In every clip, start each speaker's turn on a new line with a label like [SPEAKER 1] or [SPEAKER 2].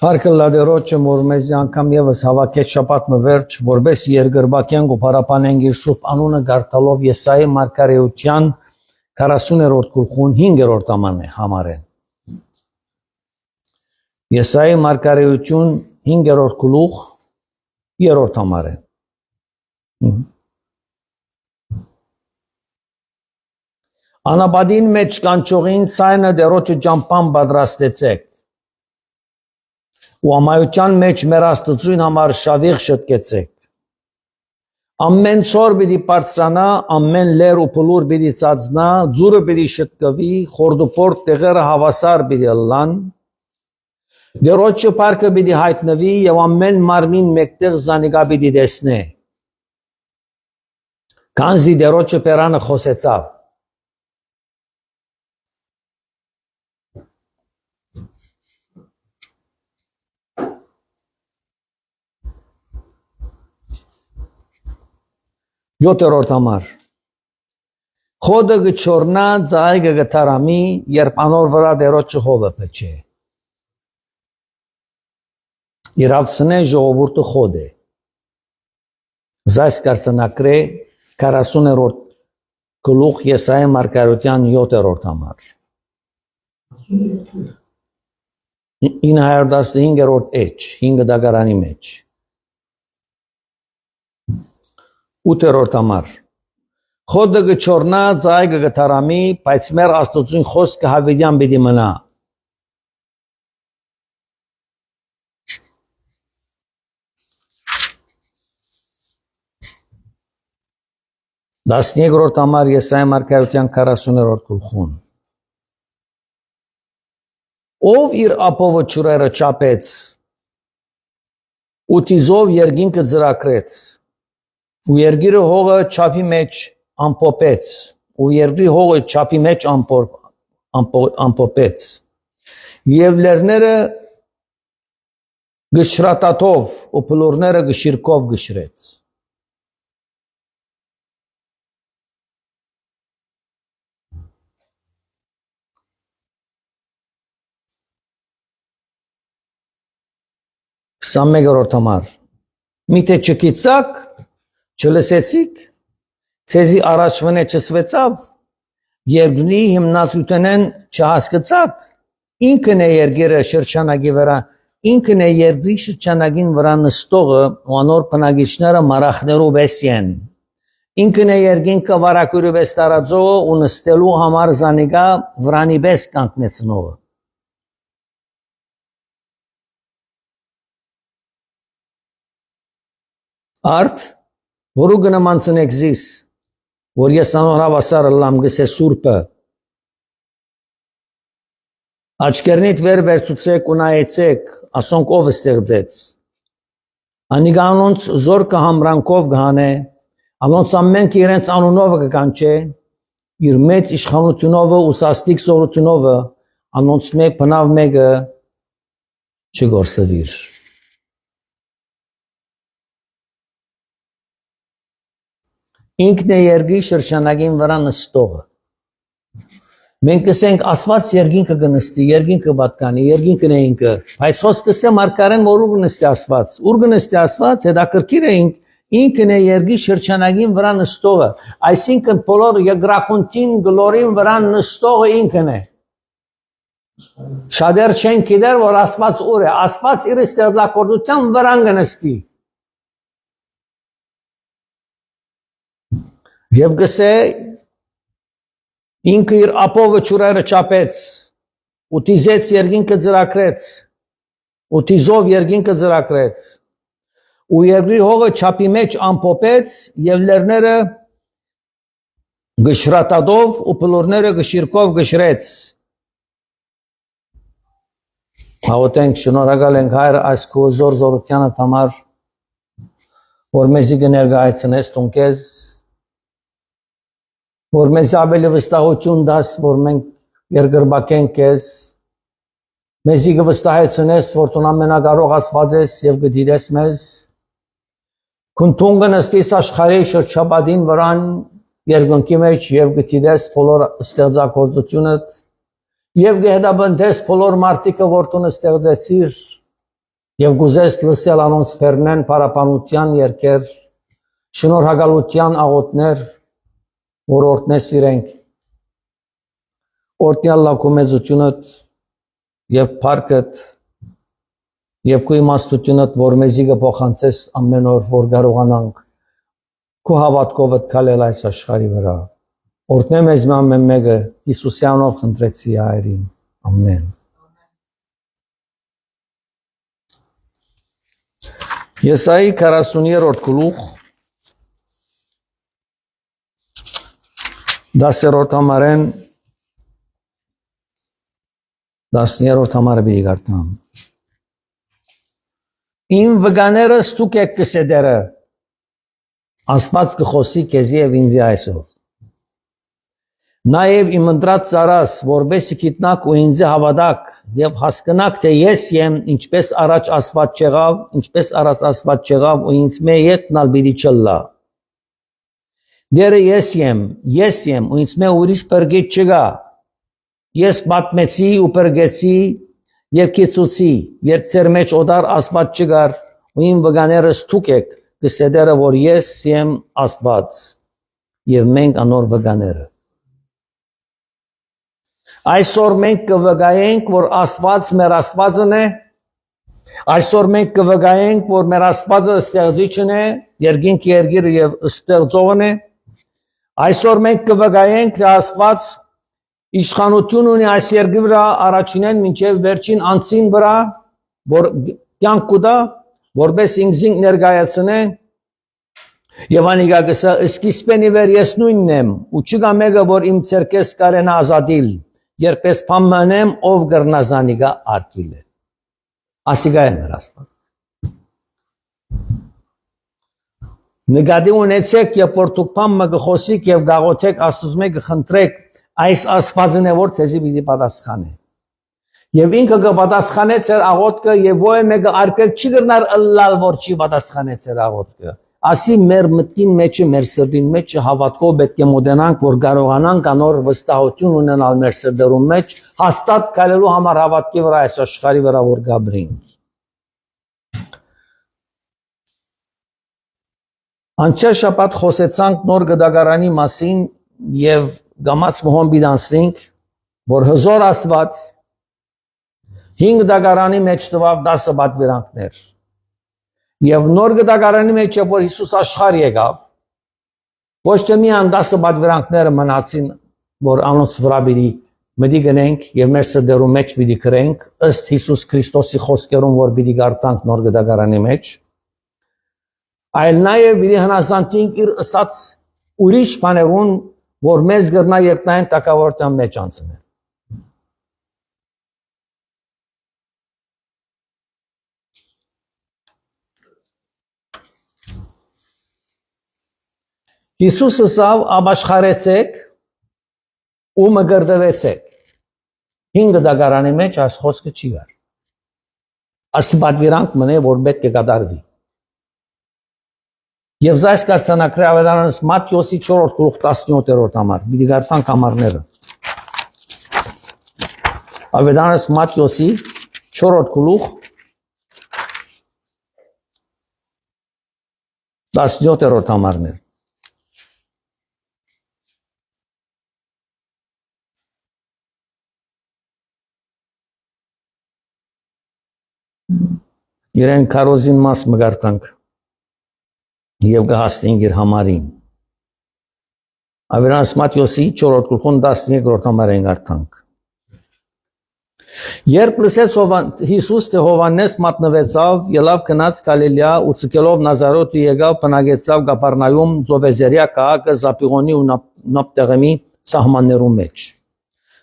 [SPEAKER 1] Հարկը լադերոչը մորմեզի անգամ եվս հավաքեց շապատ մվերջ, որբես երգրբակենք ու պարապանենք իր սուրբ անունը գարտալով Եսայի մարգարեության 40-րդ գլխուն 5-րդ աման է համարեն։ Եսայի մարգարեություն 5-րդ գլուխ 3-րդ համար է։ Անապադին մեջ կանչողին ցայնը դերոջը ջամփան պատրաստեցեք։ Ու ամայության մեջ մեր Աստծուն համար շավիղ շտկեցեք։ Ամեն ցոր պիտի բարձրանա, ամեն լեր ու փլուր պիտի ծածնա, ձուրը պիտի շտկվի, խորդուփորտ տեղերը հավասար պիտի լան։ Դերոջը парքը պիտի հայտնվի եւ ամեն մարմին մեկտեղ զանիգա պիտի տեսնե։ Քանզի դերոջը պերանը խոսեցավ։ Յոթերորդ համար Խոդը գչորնա ձայգը գտարամի երբ անոր վրա դերոջը հովը փչե Իրավսնե ժողովուրդը խոդ է Զայս կարծնակրե 40-րդ գլուխ Եսայի մարգարեության 7-րդ համար 915-րդ էջ 5 դագարանի մեջ 8-րդ համար Խոդը գչորնա ձայգը գտարամի, բայց մեր Աստծուն խոսքը հավիտյան պիտի մնա։ 13-րդ համար Եսայի մարգարեության 40-րդ գլխուն Ով իր ապովը ճուրերը չափեց, ու տիզով երկինքը ձրակրեց, ու երգիրը հողը չափի մեջ ամփոփեց, ու երկրի հողը չափի մեջ ամփոփեց, եւ լերները գշրատաթով, ու փլուրները գշիրկով գշրեց։ Սամեգորդ համար Միթե չկիցակ, չլսեցիք, ցեզի առաջվնե չսվեցավ, երկնի հիմնադրութենեն չհասկացակ, ինքն է երգերը շրջանագի վրա, ինքն է երկրի շրջանագին վրա նստողը, ու անոր բնակիչները մարախներու պես են, ինքն է երկինքը վարակուրի պես տարածողը ու նստելու համար զանիգա վրանի պես կանգնեցնողը։ Արդ, որու գնամանցնեք զիս, որ ես անոր հավասարը լամ գսե սուրպը, աչկերնիտ վեր վերցուցեք ու նայեցեք, ասոնք ով ստեղծեց, անիգա անոնց զորքը համրանքով գհանե, անոնց ամենք իրենց անունով կկանչե, իր մեծ իշխանությունով ու սաստիկ սորությունով, անոնց մեկ բնավ մեկը չգործվիր։ Ինքն է երկրի շրջանագին վրա նստողը։ Մենք կսենք ասված երկինքը կնստի, երկինքը պատկանի, երկինքն է ինքը, բայց հոս կսե մարգարեն որ ուր նստի ասված, ուր կնստի ասված, հետաքրքիր է ինքն է երկրի շրջանագին վրա նստողը, այսինքն բոլոր երկրակունտին գլորին վրա նստողը ինքն է։ Շատեր չեն գիտեր, որ ասված ուր է, ասված իր ստեղծագործության վրա կնստի։ Եվ գսե ինքը իր ապովը ճուրերը չափեց, ու տիզեց երկինքը ձրակրեց, ու տիզով երկինքը ձրակրեց, ու երկրի հողը չափի մեջ ամփոփեց, եւ լերները գշրատadով ու փլորները գշիրկով գշրեց։ Հավատենք շնորհակալ ենք Հայր այս քո զորության համար, որ մեզի կներկայացնես տուն քեզ որ մեզ ավելի վստահություն դաս, որ մենք երկրբակենք քեզ, մեզի կվստահեցնես, որ տուն ամենակարող Աստված ես եւ կդիրես մեզ, քուն տունը նստես աշխարհի շրջապատին վրան երկնքի մեջ եւ կդիրես բոլոր ստեղծագործությունդ եւ կհետապնդես բոլոր մարդիկը, որ տուն ստեղծեցիր, Եվ գուզես լսել անոնց բեռնեն պարապանության երկեր, շնորհակալության աղոթներ, որ օրհնես իրենք, օրհնյալ լակու մեծությունդ եւ փառքդ եւ քո իմաստությունդ, որ մեզի կփոխանցես ամեն օր, որ կարողանանք քո հավատքով քալել այս աշխարհի վրա։ Օրհնե մեզ ամեն մեկը Հիսուսի անունով խնդրեցի հայրին։ Ամեն։ Եսայի 40-րդ գլուխ 10-րդ համարեն 10-րդ համարը բիգ արտամ։ Իմ վգաները ստուկ եք կսեդերը, ասպած կխոսի կեզի և ինձի այսով։ Նաև իմ ընտրած ծարաս, որբեսի գիտնակ ու ինձի հավատակ և հասկնակ, թե ես եմ, ինչպես առաջ ասված չեղավ, ինչպես առաջ ասված չեղավ ու ինձ մե ետնալ բիդի չլլա։ Դերը ես եմ ու ինձ մե ուրիշ պրգիտ չգա։ Ես պատմեցի ու պրգեցի և կիցուցի, երբ ծեր մեջ օդար ասված չգար ու իմ վգաները ստուկ եք կսեդերը, որ ես եմ աստված և մենք անոր վգաները։ Այսօր մենք կվգայենք, որ աստված մեր աստվածն է, այսօր մենք կվգայենք, որ մեր աստվածը ստեղծիչն է, երկինք երկիրը և ստեղծողն է, այսօր մենք կվգայենք, թե աստված իշխանություն ունի այս երկրի վրա առաջինեն մինչև վերջին անձին վրա, որ կյանք կուտա, որպես ինքզինք ներկայացնե, եւ անիկա գսա սկիզբենի վեր ես նույնն եմ, ու չկա մեկը, որ իմ ցերկես կարենա ազատիլ, երբ ես փամմանեմ, ով գրնազանիկա արկիլ է։ Ասիկա է մեր աստված։ Նկատի ունեցեք, երբ որ դուք փամը կխոսիք եւ գաղոթեք աստուծո կխնդրեք, այս աստվածն է, որ ցեզի պիտի պատասխանե։ Եվ ինքը կպատասխանե ձեր աղոթքը եւ ո՞ե մեկը արկել չի գրնար ըլլալ, որ չի պատասխանե ձեր աղոթքը։ Ասի մեր մտքին մեջը, մեր սրտին մեջը հավատքով պետք է մոտենանք, որ կարողանանք անոր վստահություն ունենալ մեր սրտերում մեջ, հաստատ քայլելու համար հավատքի վրա այս աշխարհի վրա որ գաբրինք։ Անցյալ շաբաթ խոսեցանք նոր գդագարանի մասին եւ գամած մոհոմբի դանսինք, որ հզոր աստված 5 դագարանի մեջ տվավ 10 պատվիրանքներ։ Եվ նոր գդագարանի մեջ որ Հիսուս աշխարհ եկավ, ոչ թե միայն 10 պատվիրանքները մնացին, որ անոնց վրա պիտի մտի գնենք եւ մեր սրտերում մեջ պիտի գրենք, ըստ Հիսուս Քրիստոսի խոսքերուն, որ պիտի գարտանք նոր գդագարանի մեջ, այլ նաեւ պիտի հնազանդենք իր ըսած ուրիշ բաներուն, որ մեզ գրնա երկնային տակավորության մեջ անցնել։ Հիսուսը սավ ապաշխարեցեք ու մգրդվեցեք։ 5 դագարանի մեջ այս խոսքը չի գար։ Այս պատվիրանք մնե, որ պետք է կատարվի։ Եվ զայս կարծանակրի ավետարանս Մատթեոսի 4-րդ գլուխ 17-րդ համար, պիտի գարտանք համարները։ Ավետարանս Մատթեոսի 4-րդ գլուխ 17-րդ համարներ։ Իրեն կարոզին մաս մգարտանք և գահաստենք իր համարին։ Ավետարանս Մատթեոսի 4-րդ գլուխ 13-րդ համարեն գարտանք։ Երբ լսեց Հիսուս, թե Հովհաննես մատնվեցավ, ելավ գնաց Գալիլեա ու ցկելով Նազարեթ եկավ բնակեցավ Կապառնայում Ծովեզերիա քաղաքը Զաբիղոնի ու Նապտեղեմի սահմաններում մեջ։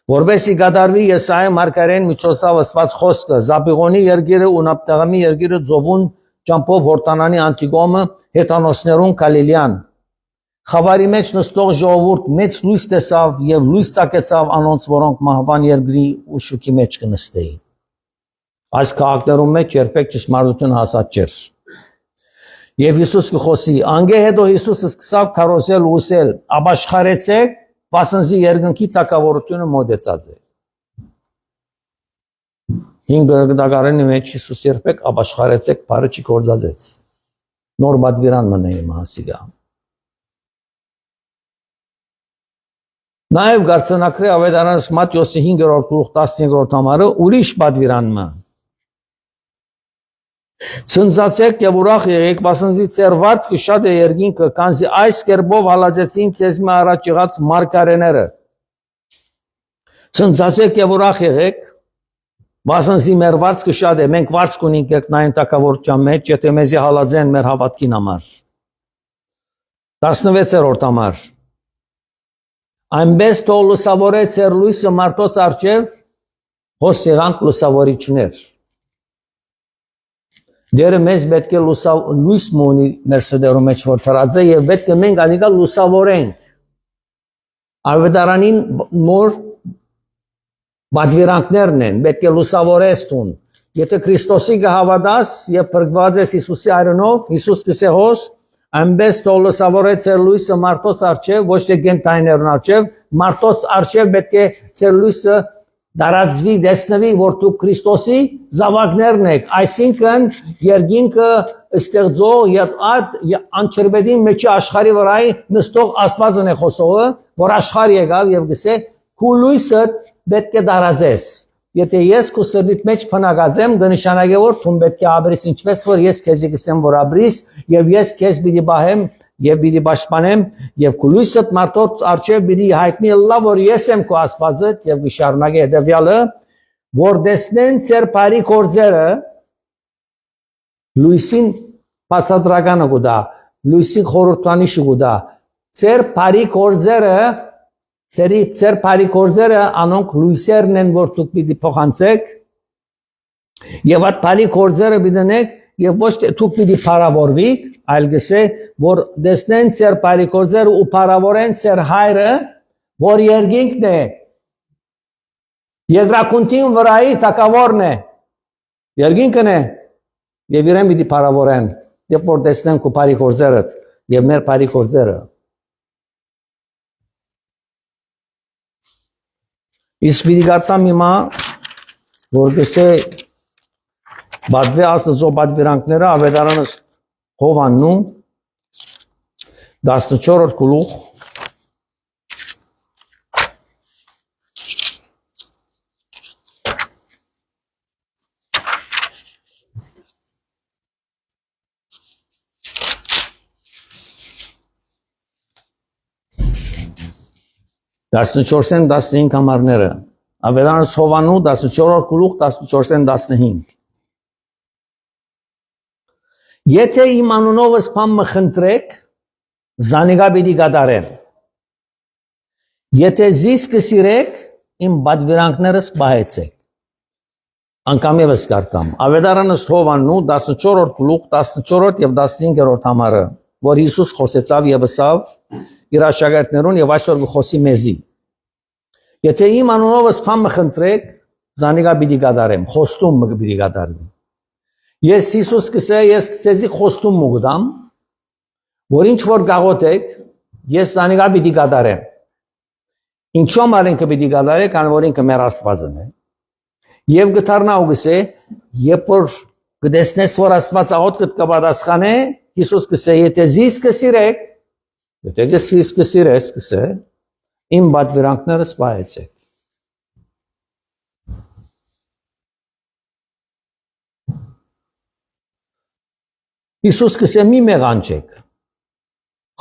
[SPEAKER 1] Որբեսի կատարվի Եսայի մարգարեն միջոցով ասված խոսքը, Զաբիղոնի երկիրը ու Նապտեղեմի երկիրը ծովուն ճամփով Հորդանանի անտիգոմը հեթանոսներուն Գալիլեան։ Խավարի մեջ նստող ժողովուրդ մեծ լույս տեսավ եւ լույս ցակեցավ անոնց, որոնք մահվան երկրի ու շուքի մեջ կնստեին։ Այս քաղաքներում մեջ երբեք ճշմարտություն հասած չէր։ Եվ Հիսուս կխոսի, անգե հետո Հիսուսը սկսավ քարոզել ու ուսել, ապաշխարեցեք, վասնզի երկնքի տակավորությունը մոտեցած է։ Հինգ դագարանի մեջ Հիսուս երբեք ապաշխարեցեք բարը չի կործածեց։ Նոր բադվիրան մնա իմ հասիգա։ Նաև գարցանակրի ավետարանս Մատթեոսի 5-րդ գլուխ 15-րդ համարը ուրիշ բադվիրան մը։ Ցնծացեք եւ ուրախ եղեք, բասնզի ծեր վարձքը շատ է երկինքը, քանզի այս կերպով հալածեցին ցեզ մը առաջ եղած մարգարեները։ Ցնծացեք եւ ուրախ եղեք, բասնզի մեր վարձքը շատ է, մենք վարձք ունենք երկնային տակավորության մեջ, եթե մեզի հալածեն մեր հավատքին համար։ 16-րդ համար։ Այնպես թող լուսավորե ծեր լույսը մարդոց առջև, հոս եղանք լուսավորիչներ։ Դերը մեզ պետք է լույս մոնի մեր սրտերում մեջ որ թրած է եւ պետք է մենք անիկա լուսավորենք։ Ավետարանին նոր բադվիրանքներն են, պետք է լուսավորես տուն։ Եթե Քրիստոսի կհավատաս եւ փրկված ես Հիսուսի արյունով, Հիսուս կսե հոս, այնպես թող լուսավորե ծեր լույսը մարդոց առջև, ոչ թե գենտայներուն առջև, մարդոց առջև պետք է ծեր լույսը դարածվի, դեսնվի, որ դուք Քրիստոսի զավակներն եք, այսինքն երկինքը ստեղծող եւ անչրբեդին մեջի աշխարհի վրայի նստող Աստվածն է խոսողը, որ աշխարհ եկավ եւ գսե քու լույսը պետք է դարածես։ Եթե ես քու սրտիդ մեջ փնագածեմ, դնշանագե որ դու պետք է ապրես ինչպես որ ես քեզի գսեմ որ ապրիս եւ ես քեզ պիտի բահեմ եւ պիտի պաշտպանեմ եւ քու լույսդ մարդոց արչեւ պիտի հայտնի լավ որ ես եմ քու Աստվածը եւ գշարունակե հետեւյալը որ դեսնեն ծեր բարի կորձերը լույսին բացատրականը գուտա լույսին խորհրդանիշը գուտա ծեր բարի կորձերը ծեր բարի կորձերը անոնք լույսերն են որ դուք պիտի փոխանցեք եւ այդ բարի կորձերը պիտի եւ ոչ թե դուք պիտի փարավորվիք, այլ գսե, որ դեսնեն ծեր բարի կորձերը ու փարավորեն ծեր հայրը, որ երկինքն է, երկրակունտին վրայի տակավորն է, երկինքն է, եւ իրեն պիտի փարավորեն, եւ որ դեսնեն քո բարի կորձերը եւ մեր բարի կորձերը։ Իսկ պիտի գարտամ հիմա, որ գսե Բադվե աստծո բադվիրանքները ավետարանս Հովաննու 14-րդ գլուխ Դասնչորսեն 15 համարները ավետարանս Հովաննու 14-րդ գլուխ 14-15 Եթե իմ անունովս բան մխնդրեք, զանիգա պիտի կատարեմ։ Եթե զիս կսիրեք, իմ բադվիրանքներս պահեցեք։ Անգամ եւս կարտամ։ Ավետարանս Հովաննու 14-րդ գլուխ 14-րդ եւ 15-րդ համարը, որ Հիսուս խոսեցավ եւ ասավ իր աշակերտներուն եւ այսօր կխոսի մեզի։ Եթե իմ անունովս բան մխնդրեք, զանիգա պիտի կատարեմ, խոստում պիտի կատարեմ։ Ես Հիսուս կսե, ես քեզի խոստում մուգդամ, որ ինչ որ գաղոթեք, ես զանիգա պիտի կատարեմ։ Ինչու համար ինքը պիտի կատարեք, քան որ ինքը մեր Աստվածն է։ Եվ գթարնա ու գսե, երբ որ կտեսնես, որ Աստված աղոթքդ կպատասխանե, Հիսուս կսե, եթե զիս կսիրեք, եթե զիս կսիրես, կսե, իմ բադվիրանքներս պահեցեք։ Հիսուս կսե մի մեղանչեք,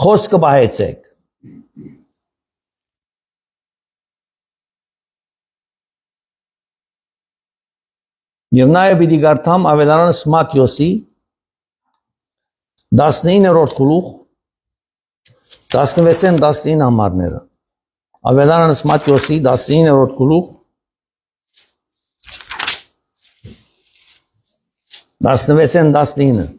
[SPEAKER 1] խոսքը պահեցեք։ Եվ նաև պիտի գարտամ ավետարանս Մատթեոսի 19-րդ գլուխ 16-ն 19 համարները։ Ավետարանս Մատթեոսի 19-րդ գլուխ 16-ն 19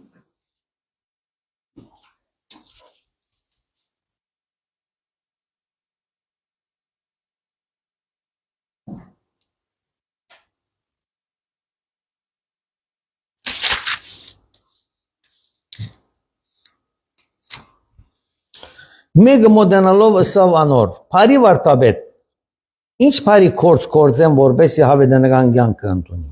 [SPEAKER 1] Մեկը մոդենալով ըսավ անոր, բարի վարտաբեդ, ինչ բարի կորձ կործեմ, որբեսի հավետենական կյանքը ընդունի։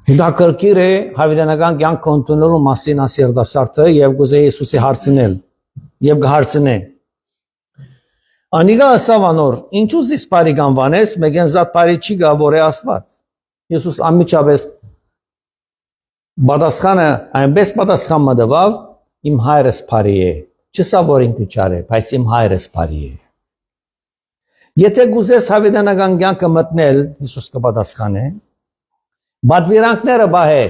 [SPEAKER 1] Հետաքրքիր է հավիտենական կյանքը ընդունելու մասին ասերդասարտը եւ գուզե Հիսուսի հարցնել եւ կհարցնե Անիգա ասավ անոր ինչու զիս բարի կանվանես մեգենզատ բարի չի գա որ է Աստված Հիսուս անմիջապես Բադասխանը այնպես պատասխան մտավ իմ հայրս բարի է չսա որ ինքը չար է բայց իմ հայրս բարի է Եթե գուզես հավիտենական կյանքը մտնել Հիսուս կպատասխանե Բադվիրանքները բահե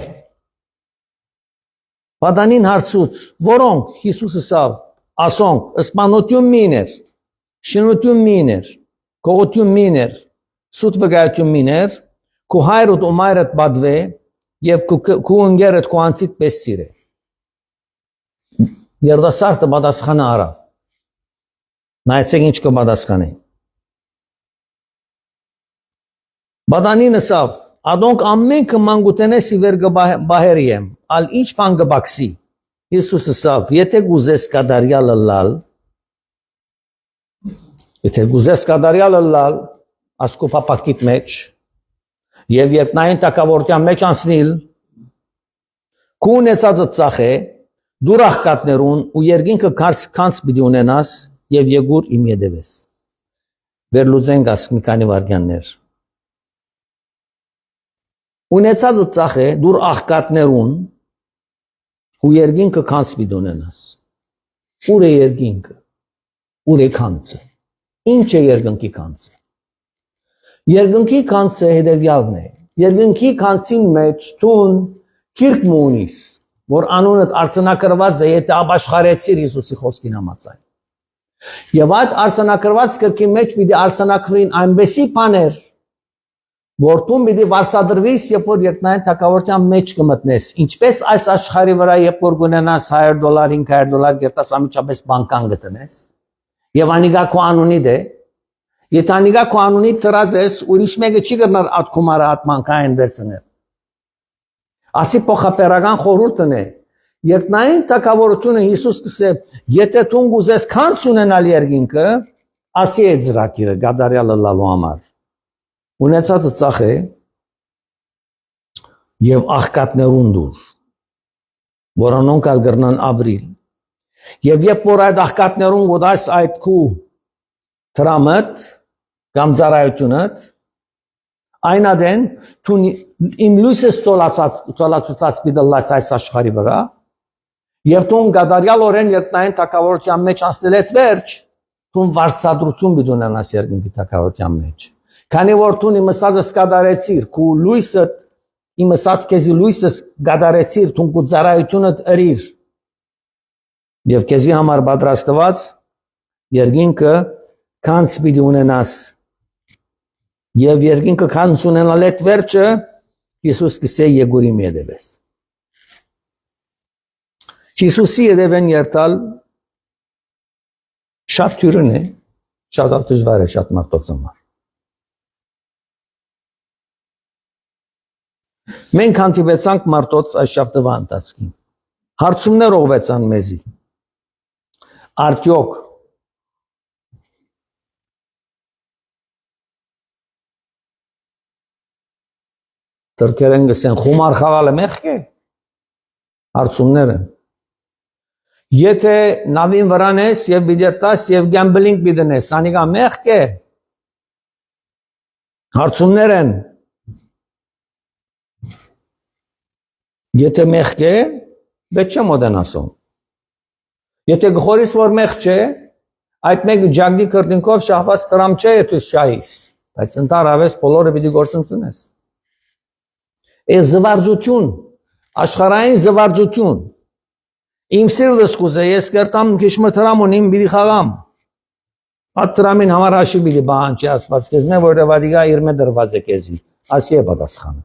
[SPEAKER 1] Բադանին հարցուց որոնք Հիսուսը ասավ ասոնք սպանություն միներ շնություն միներ գողություն միներ սուտ վկայություն միներ քո հայրդ ու մայրդ բադվե Եվ քու ընկերդ քո անցիդ պես սիրե Երդասարտը պատասխանը արավ Նայեցեք ինչ կպատասխանի Բադանին ասավ Ադոնք ամենքը մանգուտենես իվեր կբահերի եմ Ալ ինչ բան կբաքսի Հիսուս ասավ Եթե գուզես կադարյալը լալ Եթե գուզես կադարյալը լալ Ասկո պապակիտ մեջ Եվ երբ նային տակավորության մեջ անցնիլ, քու ունեցածը ծախ է, դուր աղքատներուն ու երկինքը քանց պիտի ունենաս եւ եկուր իմ ետևես։ Վերլուծենք աս մի քանի վայրկյաններ։ Ունեցածը ծախ է, դուր աղքատներուն ու երկինքը քանց պիտի ունենաս։ Ուր է երկինքը։ Ուր է քանցը։ Ինչ է երկնքի քանցը։ Երկնքի քանցը հետևյալն է։ Երկնքի քանցին մեջ տուն քիրք մունիս, որ անունդ արցանակրված է, եթե ապաշխարեցիր Հիսուսի խոսքին համաձայն։ Եվ այդ արցանակրված քրքի մեջ պիտի արցանակվրին այնպեսի բաներ, որ տուն պիտի վարձատրվիս, երբ որ երկնային թագավորության մեջ կմտնես։ Ինչպես այս աշխարհի վրա երբ որ կունենաս $100, $500 գերտաս ամիջապես բանկան գտնես։ Եվ անիգա քո անունիդ է Եթե անիգա քո անունիդ դրած ես, ուրիշ մեկը չի գտնար այդ քումարը այդ մանկային վերցնել։ Ասի փոխապերական խորհուրդն է։ Երկնային թագավորությունը Հիսուս կսե, եթե դու ուզես քանց ունենալ երկինքը, ասի է ծրագիրը գադարյալը լալու համար։ Ունեցածը ծախ է եւ աղքատներուն դուր, որոնք ալ գրնան ապրիլ։ Եվ երբ որ այդ աղքատներուն գոդաս այդ քու դրամդ կամ ծառայությունդ այն ադեն դու իմ լույսս ծոլացած պիտելլաս այս աշխարհի վրա եւ դու գադարյալ օրեն երկնային թագավորության մեջ անցնել ես վերջ դու վարձատրություն պիտի ունենաս երկնքի թագավորության մեջ քանի որ դու իմ ասածս կդարեցիր քու լույսը իմ ասած քեզի լույսս կդարեցիր դու քու ծառայությունդ ըրիր եւ քեզի համար պատրաստված երկինքը քանց պիտի ունենաս Եվ երկինքը քանց ունենալ այդ վերջը Հիսուս կսե եկուր իմ ետևես Հիսուսի ետևեն երթալ շատ թյուրն է շատ դժվար է շատ մարդոց համար Մենք հանդիպեցանք մարդոց այս շաբթվա ընթացքին հարցումներ ուղղվեցան մեզի Արդյոք Թրքերեն գսեն խումար խաղալը մեղք է հարցումները Եթե նավին վրան ես եւ բիդերտաս եւ գամբլինգ բիդնես անիգա մեղք է հարցումներ են Եթե մեղք է բետ չեմ ոդեն ասում Եթե գխորիս որ մեղք չէ այդ մեկը ջագդի կրտինքով շահված տրամ չէ եթե շահիս բայց ընդհանրապես բոլորը պիտի գործընծնես Է զվարճություն, աշխարհային զվարճություն։ Իմ սիրտս կուզե ես կերտամ քիչմը տրամ ունիմ բիդի խաղամ։ Այդ տրամին համար հաշի բիդի բանջի Աստված քեզ մե որտեվ ադիգա իր մե դրված է քեզի։ Ասի է պատասխանը։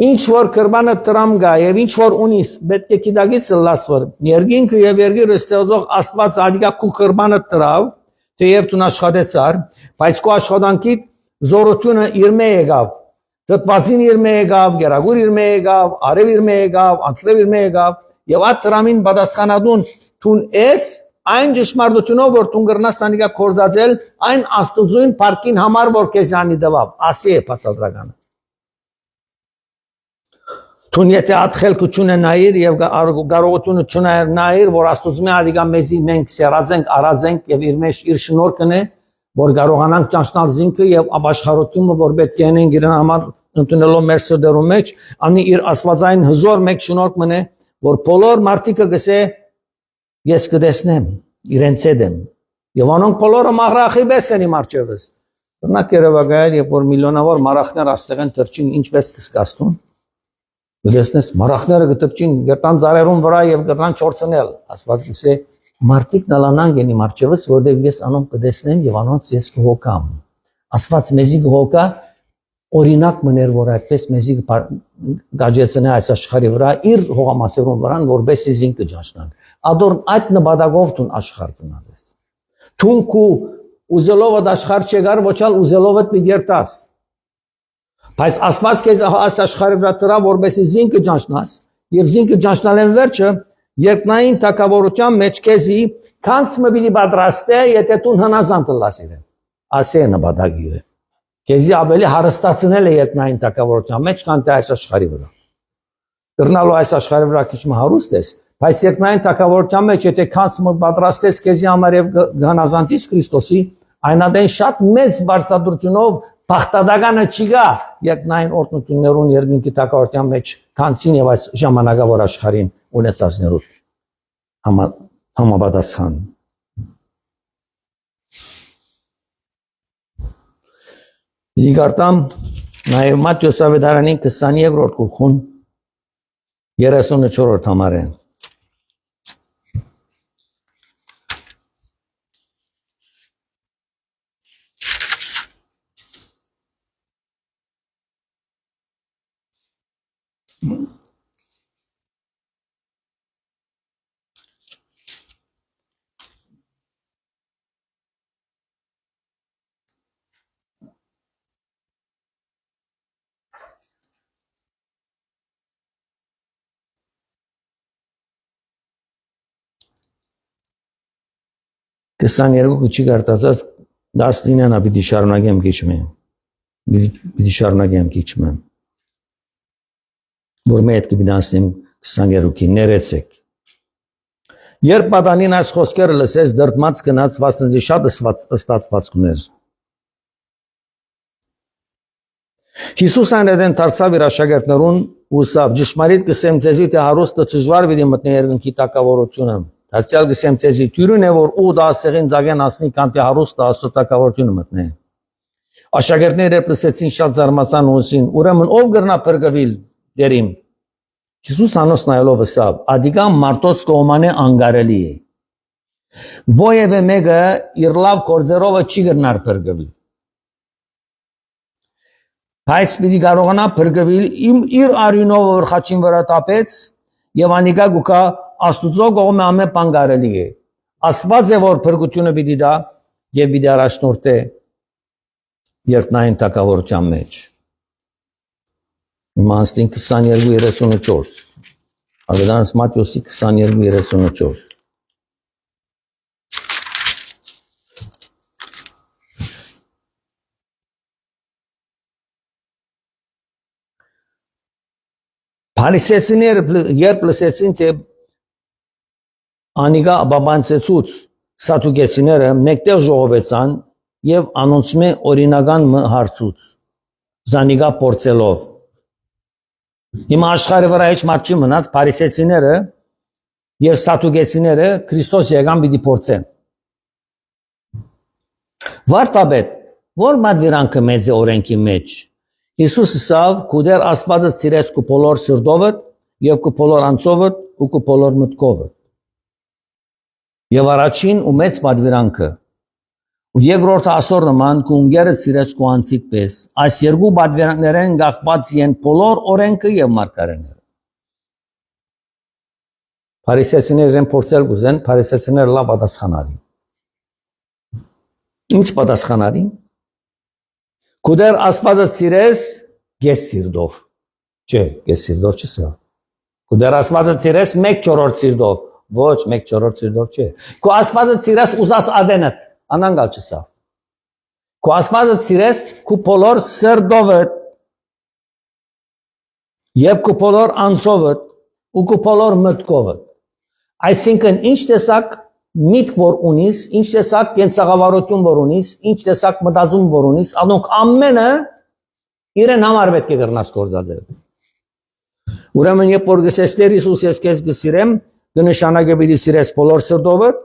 [SPEAKER 1] Ինչ որ կրբանը տրամ գա եւ ինչ որ ունիս պետք է գիտագից լաս որ երկինքը եւ երկիրը ստեղծող Աստված ադիգա քու կրբանը տրավ թեև դու աշխատեցար բայց քո աշխատանքի զորությունը իր մե եկավ Դպվածին իր մե եկավ, գերագուր իր մե եկավ, արև իր մե եկավ, անցրև իր մե եկավ, եւ այդ տրամին պատասխանատուն տուն ես այն ճշմարտությունով որ տուն գրնաս անիգա կորզածել այն աստուծույն парքին համար որ քեզ անի դվավ, ասի է բացատրականը Թուն եթե ատխելքը չունենայիր եւ կարողությունը չունենայիր, որ Աստծո ադիգա մեզի մենք սերածենք, արածենք եւ իր մեջ իր շնորհքն է, որ կարողանանք ճանչնալ զինքը եւ ապաշխարությունը, որ պետք է անենք իրեն համար ընդունելով մեր սրդերու մեջ, անի իր աստվածային հզոր մեկ շնորհք մնե, որ բոլոր մարդիկը գսե ես կտեսնեմ, իրենց հետ եմ։ Եվ անոնք բոլորը մաղրախի պես են իմ արջևս։ Բռնակ Երևակայել, երբ որ միլիոնավոր մարախներ աստեղ են թրջին, ինչպես կսկաստուն։ Դեսնես մարախները կտրճին գտան ծառերուն վրա եւ գտան չորցնել, ասված գսե մարդիկ նալանան գենի մարչևս, որտեղ ես անոնք կտեսնեմ եւ անոնց ես կհոգամ։ Ասված մեզի կհոգա օրինակ մներ, որ այդպես մեզի գաջեցնե այս աշխարհի վրա իր հողամասերուն վրան, որպես զին կճաշնան։ Ադոր այդ նպատակով տուն աշխարհ ծնած ես։ Թունքու ուզելով այդ աշխարհ չգար, ոչալ ուզելով այդ պիտերտաս։ Բայց ասված քեզ այս աշխարհի վրա տրա, որպես զինքը ճանչնաս, եւ զինքը ճանչնալեն վերջը երկնային թակավորության մեջ քեզի քանցը պիտի պատրաստե, եթե դու հնազանդ լաս իրեն։ Ասե նպատակիրը։ Քեզի ավելի հարստացնել է երկնային թակավորության մեջ, քան թե այս աշխարհի վրա։ Դռնալու այս աշխարհի վրա քիչ մ հարուստ ես, բայց երկնային թակավորության մեջ եթե քանցը պատրաստես քեզի համար եւ հնազանդիս Քրիստոսի, այնադեն շատ մեծ բարձրացությունով Բախտադականը չի գա երկնային օրտնություններուն երկինքի թակավորության մեջ քանցին եւ այս ժամանակավոր աշխարհին ունեցածներուտ համապատասխան։ Իգարտամ նաեւ Մատթեոս ավետարանին 22-րդ գլխուն 34-րդ համարը Կսաներկու չի գարտացած 19-ն պիտի շարունակեմ քիչմեն։ Պիտի շարունակեմ քիչմեն։ Որ մեծ կբիդանսնեմ 22-ի ներեցեք։ Երբ պատանին այս խոսքերը լսես դրդմած գնաց, վասնզի շատ ստացվածքներ։ Հիսուս այնտեն դարձավ իր աշակերտներուն ու ասավ. «Ճշմարիտ կսեմ ձեզի, թե հարուստը դժվար պիտի մտնի երկնքի թակավորությունը։ Դարձյալ կսեմ ձեզի, թյուրին է, որ ու դասեղին ձագեն ասնի, կամ թե հարուստը Աստծո թակավորությունը մտնի»։ Աշակերտները լսեցին, շատ զարմացան ու ասին. «Ուրեմն ով կգնա փրկվել դերիմ»։ Հիսուս անոնց նայելով ասավ. «Ադիգան մարդոց կողմանը անգարելի է։ Ովևէ մեկը իր լավ գործերով չի գնար փրկվել։ Բայց պիտի կարողանա փրկվել իր արյունով, որ խաչին վրա տապեց, եւ անիկա գուկա Աստուծո կողմը ամեն բան կարելի է։ Աստված է, որ փրկությունը պիտի դա եւ պիտի առաջնորդե երկնային թակավորության մեջ։ Մանստին 22:34 Ավետարանս Մատթեոսի 22:34 Փարիսեցիները երբ լսեցին, թե անիկա բաբանցեցուց սատուկեցիները մեկտեղ ժողովեցան եւ անոնցմե օրինական հարցուց զանիկա փորձելով։ Հիմա աշխարհի վրա ինչ մարդ չի մնաց, փարիսեցիները եւ սատուկեցիները Քրիստոս եկան պիտի փորձեն։ Վարտաբեդ, որ մատվիրանքը մեծ է օրենքի մեջ։ Հիսուս ասավ, «Քուդեր Աստվածը սիրեց քու բոլոր սրտովդ եւ քու բոլոր անձովդ ու քու բոլոր մտքովդ»։ Եվ առաջին ու մեծ պատվիրանքը ու երկրորդը ասոր նման քու ընկերդ սիրեց քու անձիդ պես։ Այս երկու պատվիրանքներեն գաղված են բոլոր օրենքը եւ մարգարեները։ Փարիսեցիներն փորձել գուզեն, փարիսեցիները լավ պատասխանարին։ Ինչ պատասխանարին։ Քուդեր Աստվածը սիրես գես սիրտով։ Չէ, գես սիրտով չսա։ Քուդեր Աստվածը սիրես 1/4 սիրտով։ Ոչ, 1/4 սիրտով չէ։ Քու Աստվածը սիրես ուզած ադենդ, անանգալ չսա։ Քու Աստվածը սիրես քու բոլոր սրտովդ։ եւ քո բոլոր անձովդ ու քո բոլոր մտքովդ։ Այսինքն ինչ տեսակ միտք որ ունիս, ինչ տեսակ կենցաղավարություն որ ունիս, ինչ տեսակ մտածում որ ունիս, անոնք ամենը իրեն համար պետք է կրնաս գործածել։ Ուրեմն երբ որ գսես Տեր Հիսուս ես քեզ գսիրեմ, կնշանակե պիտի սիրես բոլոր սրտովդ,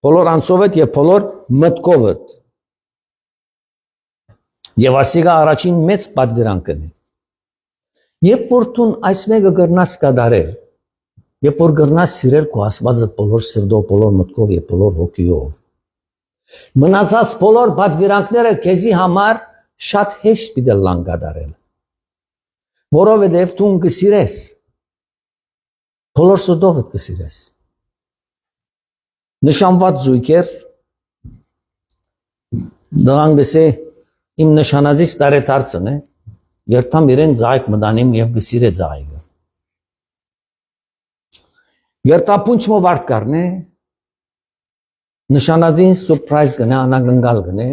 [SPEAKER 1] բոլոր անձովդ եւ բոլոր մտքովդ։ Եվ ասիկա առաջին մեծ պատվիրանքն է։ Երբ որ դու այս մեկը կրնաս կդարել, երբ որ կրնաս սիրել քո Աստվածը բոլոր սրտով, բոլոր մտքով եւ բոլոր հոգիով, մնացած բոլոր պատվիրանքները քեզի համար շատ հեշտ պիտի լան կդարել։ Որովհետև դու կսիրես, բոլոր սրտով կսիրես։ Նշանված զույգեր, դրան գսե իմ նշանածից տարեթարցն է, երթամ իրեն ձայք մտանիմ եւ գսիրե ձայքը։ Երթապունչ մովարդ կարնե, նշանածին սուրպրայզ գնե, անագնգալ գնե,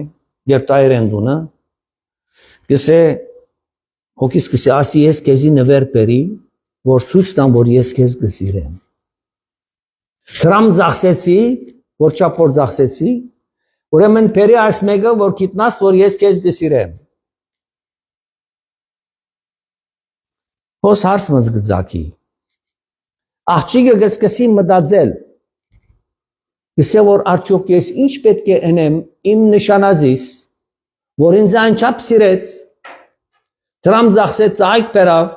[SPEAKER 1] երթա իրեն դունը, գսե հոգիս գսե ասի ես քեզի նվեր բերի, որ ցույց տամ, որ ես քեզ գսիրեմ։ Դրամ ծախսեցի, որ չափոր ծախսեցի, ուրեմն բերի այս մեկը, որ գիտնաս, որ ես քեզ գսիրեմ։ Հոս հարց մզ գծակի։ Աղջիկը գսկսի մտածել, գսե որ արդյոք ես ինչ պետք է ընեմ իմ նշանածիս, որ ինձ անչափ սիրեց, դրամ ծախսեց ծայք բերավ,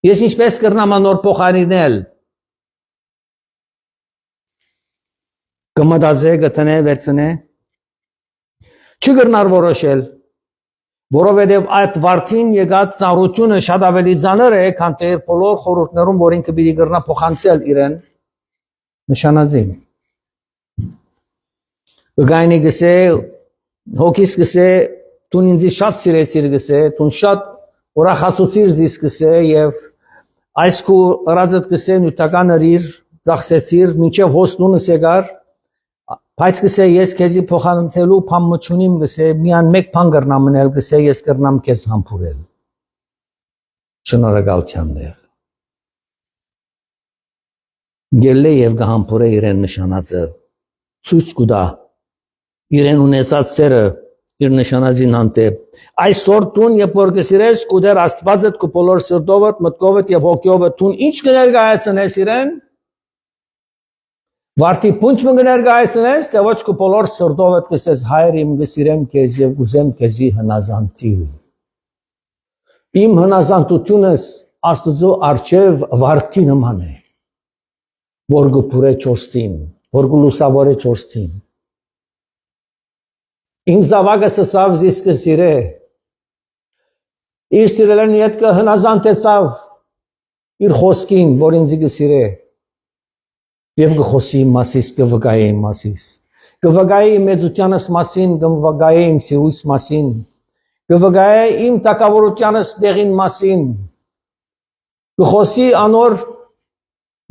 [SPEAKER 1] ես ինչպես կրնամ անոր փոխարինել։ Կմտածե, գտնե, վերցնե, չկրնար որոշել, որովհետև այդ վարդին եկած ծառությունը շատ ավելի ծանր է, քան թե բոլոր խորհուրդներում, որ ինքը պիտի կրնա փոխանցել իրեն նշանածին։ Գայնի գսե, հոգիս գսե, դու ինձ շատ սիրեցիր գսե, դու շատ ուրախացուցիր զիս գսե եւ այս քու ըրածդ գսե նյութական հրիր ծախսեցիր, մինչեւ հոսնունս եկար, բայց գսե ես քեզի փոխանցելու բան մչունիմ գսե, միան մեկ բան կրնամ մնել գսե, ես կրնամ քեզ համբուրել։ Շնորհակալության դեր։ Գելե եւ գահամբուրե իրեն նշանածը, ցույց կուտա իրեն ունեցած սերը իր նշանածին հանդեպ։ Այսօր դու երբ որ կսիրես կուտեր Աստվածդ քո բոլոր սրտովդ, մտքովդ եւ հոգիովդ, դու ինչ կներկայացնես իրեն։ Վարդի փունջ մը կներկայացնես, թե ոչ քո բոլոր սրտովդ կսես հայր իմ գսիրեմ քեզ եւ գուզեմ քեզի հնազանդիլ։ Իմ հնազանդությունս Աստծո արչեւ վարդի նման է, որ գփուրե ճորստին, որ գլուսավորե ճորստին։ Իմ զավակը սսավ զիս կսիրե, իր սիրելեն ետքը հնազանդեցավ իր խոսքին, որ ինձ կսիրե, եւ գխոսի իմ մասիս, կվգայի իմ մասիս, կվգայի իմ մեծությանս մասին, կվգայի իմ սիրույս մասին, կվգայի իմ տակավորությանս տեղին մասին, կխոսի անոր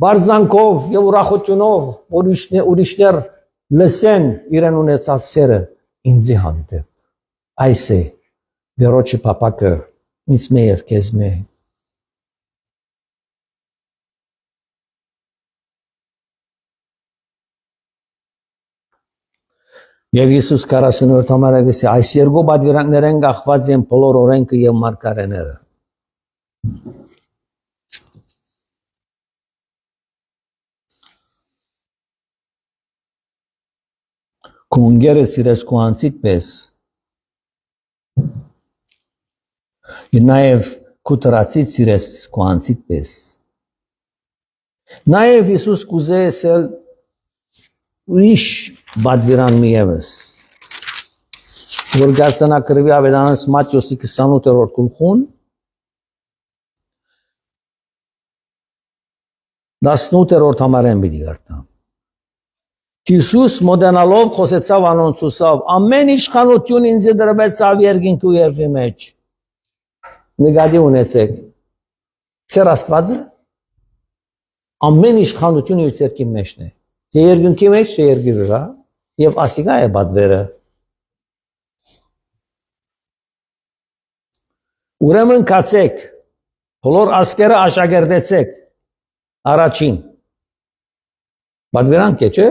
[SPEAKER 1] բարձանքով եւ ուրախությունով, որ ուրիշներ լսեն իրեն ունեցած սերը ինձի հանդեպ։ Այս է դերոջի պապակը ինձ մե եւ քեզ մե։ Եվ Հիսուս 40-րդ համարը գսի, այս երկու պատվիրանքներեն կախված են բոլոր օրենքը եւ մարգարեները։ Քո ընկերը սիրես քո անձիդ պես, եւ նաեւ քո տրածից սիրես քո անձիդ պես։ Նաեւ Հիսուս կուզե ասել ուրիշ պատվիրան մի ևս, որ գարցանա կրվի ավետարանս Մատթեոսի 28-րդ գլխուն 18-րդ համարեն պիտի գարտամ։ Հիսուս մոտենալով խոսեցավ անոնցուսավ, ամեն իշխանություն ինձ դրվեցավ երկինքի ու երկրի մեջ։ Նկատի ունեցեք, Ձեր Աստվածը ամեն իշխանություն իր ձեռքի մեջն է։ Թե երկնքի մեջ, թե երկրի վրա, եւ ասիկա է պատվերը։ Ուրեմն կացեք, բոլոր ասկերը աշակերտեցեք, առաջին, բադվիրանք է, չէ?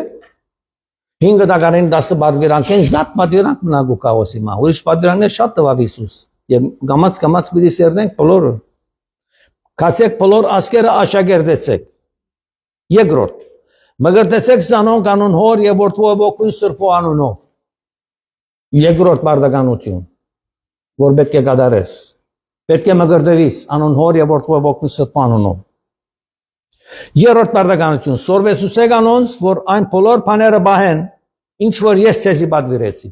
[SPEAKER 1] 5 դակարին 10 բադվիրանք են, զատ բադվիրանք մնագու կաղոսի մա, ուրիշ բադվիրանքներ շատ տվավ Իսուս, և գամած պիտի սերնենք բոլորը, կացեք բոլոր ասկերը աշակերտեցեք, երկրորդ, մգրտեցեք զանոն կանոն հոր և որդու և ոգուն սրբու անունով, երկրորդ բարդականություն, որ պետք է կատարես, պետք է մգրտվիս անուն հոր և որդու և ոգուն սրբու անունով, երրորդ բարդականություն, սորվեցուցեք անոնց, որ այն բոլոր բաները բահեն, ինչ որ ես ցեզի պատվիրեցի,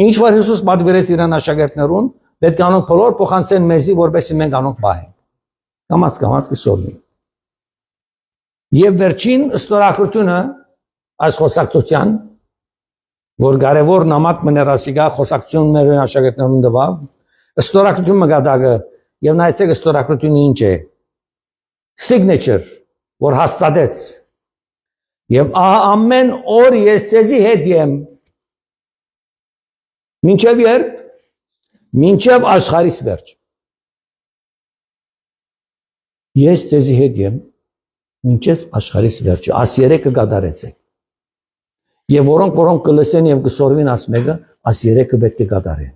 [SPEAKER 1] ինչ որ Հիսուս պատվիրեց իրան աշակերտներուն, պետք է անոնք բոլոր փոխանցեն մեզի, որպեսզի մենք անոնք բահենք, կամաց կսորվի, և վերջին ստորագրությունը այս խոսակցության, որ կարևոր նամակ մներասիկա խոսակցություն մեր աշակերտներուն դվավ, ստորագրություն մգադակը, և նայեցեք ստորագրությունը ինչ է, signature, որ հաստատեց, և ամեն օր ես ցեզի հետ եմ, մինչև երբ, մինչև աշխարհիս վերջ, ես ցեզի հետ եմ, մինչև աշխարհիս վերջը, աս երեքը կատարեցեք, և որոնք կլսեն և կսորվին աս մեկը, աս երեքը պետք է կատարեն,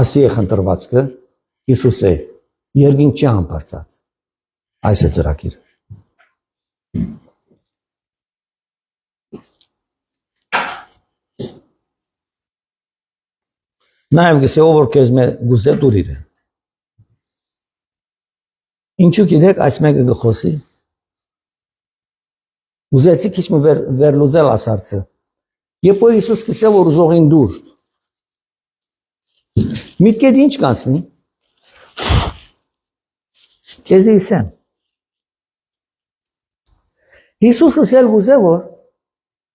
[SPEAKER 1] ասի է խնդրվածքը, Հիսուս է, երկինք չի համբարձած, այս է ծրագիրը, նաև գսե ով որ քեզ գուզե դուր իրեն, ինչու գիտեք այս մեկը գխոսի, ուզեցի քիչ վերլուծել ասարցը, երբ որ Հիսուս կսե որ ուզողին դուր, միտքեդ ինչ կանցնի, քեզի իսեմ, Հիսուսը սել գուզե որ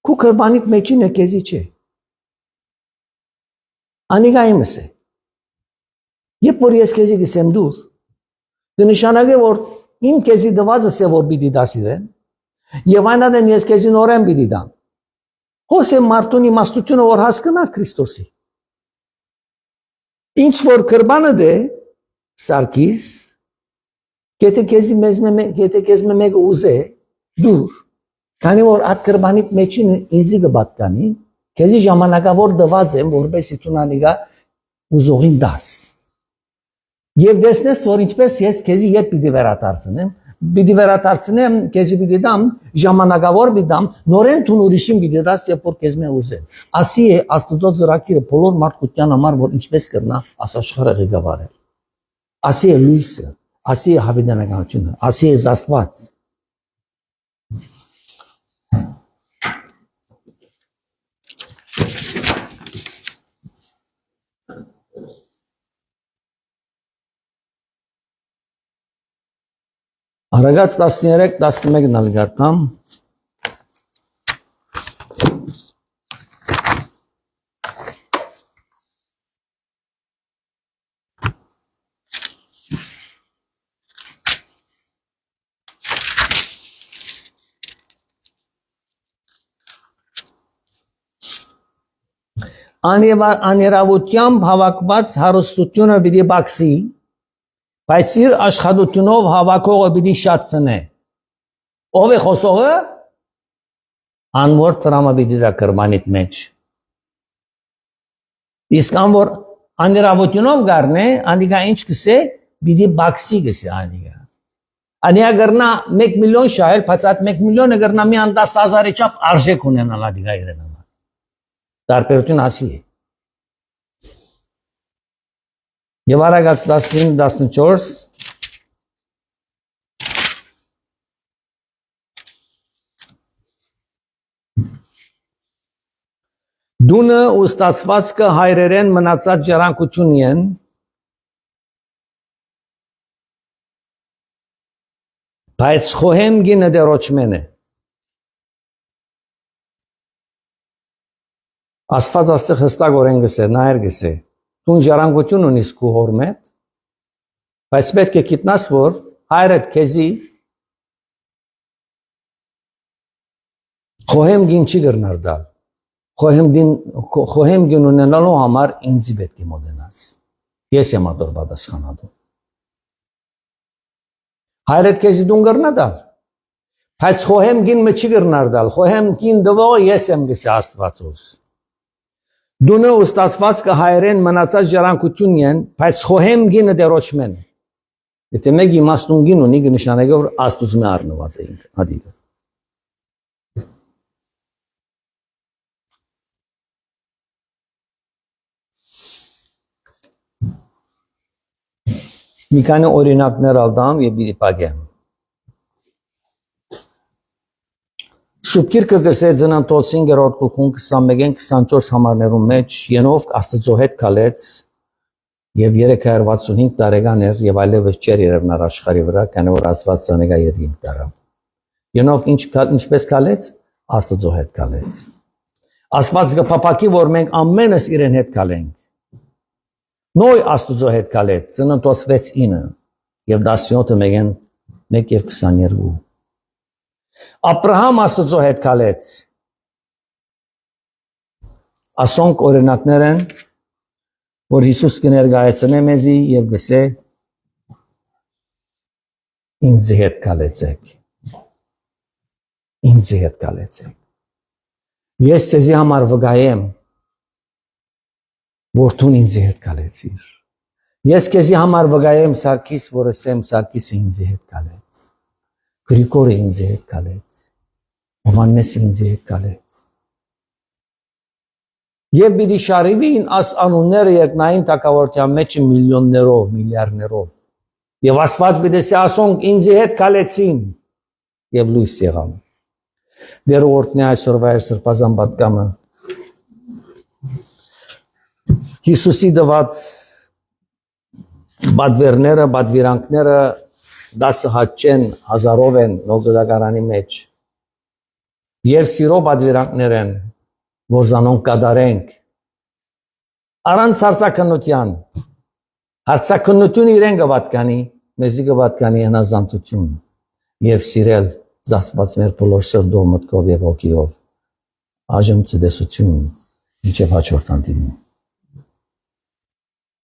[SPEAKER 1] քու կրբանիք մեջինը քեզի չէ, անիգա իմս է, երբ որ ես քեզի գսեմ դուր, կնշանակե որ իմ քեզի դվածս է որ պիտի դաս իրեն, և այնադեն ես քեզի նորեն պիտի դամ, հոս է մարդուն իմաստությունը որ հասկնա Քրիստոսի, ինչ որ կրբանը դե, սարկիս, եթե քեզ մեկը ուզե, դուր, քանի որ այդ կրբանիք մեջինը ինձի կպատկանի, քեզի ժամանակավոր դված եմ, որպես իթունանիգա ուզողին դաս, և դեսնես, որ ինչպես ես քեզի ետ պիտի վերադարձնեմ, քեզի պիտի դամ, ժամանակավոր պիտի դամ, նորեն թուն ուրիշին պիտի դաս, երբ որ քեզ մե ուզեմ, ասի է Աստծո ծրագիրը բոլոր մարդկության համար, որ ինչպես կրնա աշխարհը ղեկավարել, ասի է լույսը, ասի է հավիտենականությունը, ասի է Աստված, Արագած 13-11 նալգարտամ, աներավությամբ հավակված հարստությունը պիտի բաքսի, բայց իր աշխատությունով հավաքողը պիտի շատցնե, ով է խոսողը, անոր տրամը պիտի դա կրբանիք մեջ, իսկ անոր աներավությունով գարնե, անիգա ինչ կսե, պիտի բաքսի կսե անիգա, անիգա գրնա 1 միլիոն շահել, բայց այդ 1 միլիոնը գրնա մի 10,000 չափ արժեք ունենալ ադիգա իրեն համար, տարբերություն ասի է, և արագած 15-14, դունը ու ստացվածքը հայրերեն մնացած ժառանգություն են, բայց խոհեմ գինը դերոչմեն է, Աստված աստեղ հստակ օրեն գսե, նայր գսե, դուն ժառանգություն ունիս քու հոր մետ, բայց պետք է գիտնաս, որ հայրդ քեզի խոհեմ գին չի գրնար դալ, խոհեմ գին ունենալու համար ինձի պետք է մոտենաս, Ես եմ ադոր պատասխանատու։ Հայրդ քեզի դուն գրնա դալ։ Բայց խոհեմ գին մը չի գրնար դալ, խոհեմ գին դվող ես եմ գսի Աստվածոս։ Դունը ուստացված կհայրեն մնացած ժառանգությունն են, բայց խոհեմ գինը դերոճմեն։ Եթե մեկ իմաստուն գին ունի կնշանակի որ Աստուծո մե առնված է ինքը, հադիգը։ Մի քանի օրինակներ ալդամ եւ պիտի պագեմ։ Շուտկիրքը գսե ծնանտոցին գերոտ գլխուն 21-24 համարներում մեջ ենով Աստծո հետ կալեց եւ 365 տարեկան էր եւ այլևս չեր երևնար աշխարհի վրա, քանի որ Աստված ցանեգա 5 տարա։ Ենով ինչպես կալեց, Աստծո հետ կալեց։ Աստված կփապակի, որ մենք ամենս իրեն հետ կալենք։ Նոյ Աստծո հետ կալեց, ծննդոց 6-9 եւ 17-ը մեկեն 1 եւ 22։ Աբրահամ Աստծո հետ կալեց։ Ասոնք օրինակներ են, որ Հիսուս կներկայացնե մեզի եւ գսե ինձ հետ կալեցեք։ Ինձ հետ կալեցեք։ Ես ցեզի համար վգայեմ, որ դու ինձ հետ կալեցիր։ Ես քեզի համար վգայեմ Սարգիս, որը Սեմ Սարգիսը ինձ հետ կալեց։ Գրիգորը ինձ հետ կալեց, Հովհաննեսը ինձ հետ կալեց։ Եվ պիտի շարիվին աս անունները երկնային տակավորության մեջ միլիոններով, միլիարդներով։ Եվ Աստված պիտի ասոնք ինձ հետ կալեցին եւ լույս եղան։ Դեր օրտնի այսօրվա սրբազան պատգամը Հիսուսի դված բադվերները, բադվիրանքները 10 հաճեն, հազարով են նոգդակարանի մեջ։ Եվ սիրո բադվիրանքներ են, որ զանոնք կադարենք։ Առանց հարցակնության, հարցակնություն իրեն կպատկանի, մեզի կպատկանի հնազանդություն եւ սիրել զասված մեր բոլոր սրտով, մտքով եւ հոգիով։ Այժմ ցտեսություն, ինչեւ հաջորդ հանդիպում։